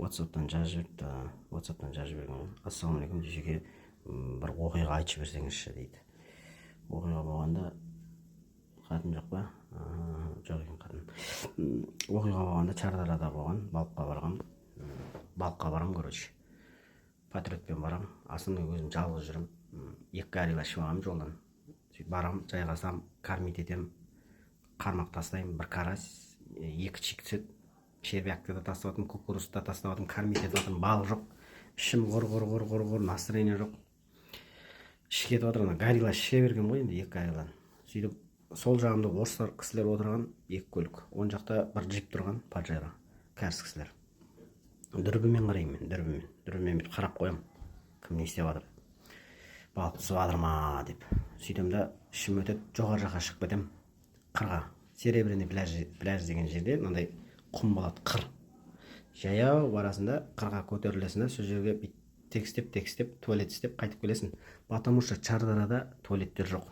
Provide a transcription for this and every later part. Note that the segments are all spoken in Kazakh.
WhatsApp'тан жазып берген. Ассалаумағалейкум, дешеке, бір оқиға айтып берсеңізші дейді. Оқиға болғанда қатын жоқ па? Жоқ екен қатын. Оқиға болғанда Чардарада болған, балыққа барам, короче. Патриотпен барам, асында өзім жалғыз жүрім. 2 гарила ішіп алам жолдан. Сөйтіп барам, жайғасам, кормить етем, қармақ тастаймын, бір карась, 2 чиксет, червякты да тастап, кукурузды да тастап, кормить етіп жатырмын, балық жоқ. Ішім ғұр, настроение жоқ. Ішке кетіп жатыр, гарила ішке берген ғой енді, 2 гариланы. Сөйтіп, сол жағымда орыстар кісілер отырған, 2 көлік. Он жақта бір джип тұрған, Паджеро, кәріс кісілер. Дүрбімен қараймын мен, дүрбімен қарап қоям, кім не істеп жатыр, балық түсіп жатыр ма деп. Сөйтем да ішім өтеді, жоғары жаққа шығып кетем, қырға. Серебряный пляж деген жерде мынандай құм болады, қыр. Жаяу барасында қырға көтерілесің, сол жерге текстеп, туалет істеп қайтып келесің. Потому что Чардарада туалеттер жоқ.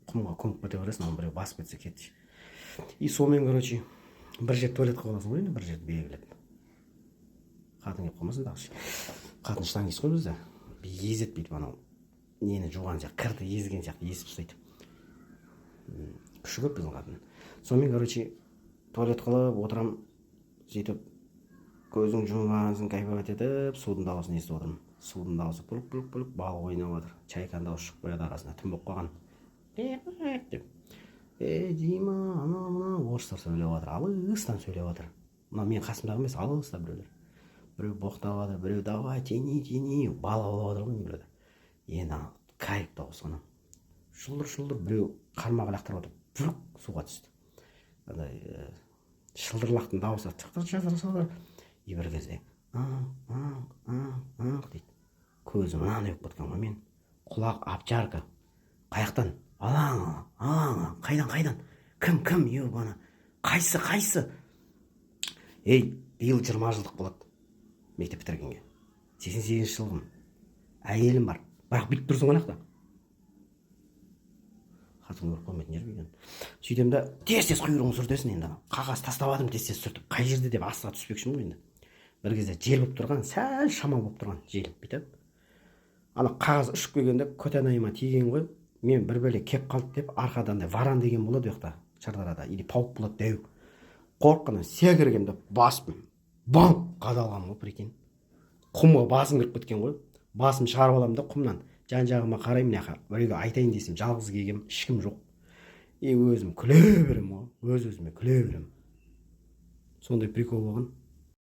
Құмға көміп кете бересің, оны біреу басып кетсе кетті. И сонымен, короче, бір жер туалетқа қаласың ғой, бір жерді белгілеп. Қатын кеп қалмасын дағыш. Қатын штангист қой бізде. Езет бүйтіп анау нені жуған сияқты, кірді езген сияқты езіп ұстайды. Күші көп біздің қатын. Сонымен, короче, туалет қылып отырам, сөйтіп көзің жұмғансын кайфовать етіп, судың дауысын естіп отырмын. Судың дауысы пұлық, балық ойнап жатыр. Чайканың дауысы шығып қояды арасында, түн болып қалған. Деп. Дима, ана, орыстар сөйлеп жатыр, алыстан сөйлеп жатыр. Мына мен қасымдағы емес, алыста біреулер. Біреу боқтап жатыр, біреу давай, тени, бала болып жатыр ғой біреулер. Енді кайф дауыс ғана. Шылдыр, біреу қармақ лақтырып жатыр, бүлік суға түсті. Шылдырлақтың дауысы шылдыр. И бір кезде дейді. Көзім мынандай болып кеткен ғой мен. Құлақ обжарка. Қаяқтан? Алаң, қайдан? Кім, ебана? Қайсы? Биыл 20 жылдық болады. Мектеп бітіргенге. 88 жылғым. Әйелім бар. Бірақ бүйтіп тұрсың анақта. Қатын көріп қоймайтын жер бүйген. Сөйтем да тез құйрығын сүртесін енді. Қағаз тастап адым тез сүртіп. Қай жерде деп астыға түспекшім ғой енді. Бір кезде жел болып тұрған, сәл шамал болып тұрған жел бүйтіп. Ана қағаз ұшып келгенде көтенайыма тиген ғой. Мен бір бәле кеп қалды деп арқадан да варан деген болады жоқта Чардарада. Или пауық болады дәу. Қорыққаннан секіргенде баспын. Бам! Қадалғам ғой, прикинь. Құмға басым кіріп кеткен ғой. Басым шығарып аламын да құмнан. Жан-жағыма қараймын яқа. Біреуге айтайын десем, жалғыз келгем, ешкім жоқ. Өзім күле берем ғой. Өз-өзіме күле берем. Сондай прикол болған.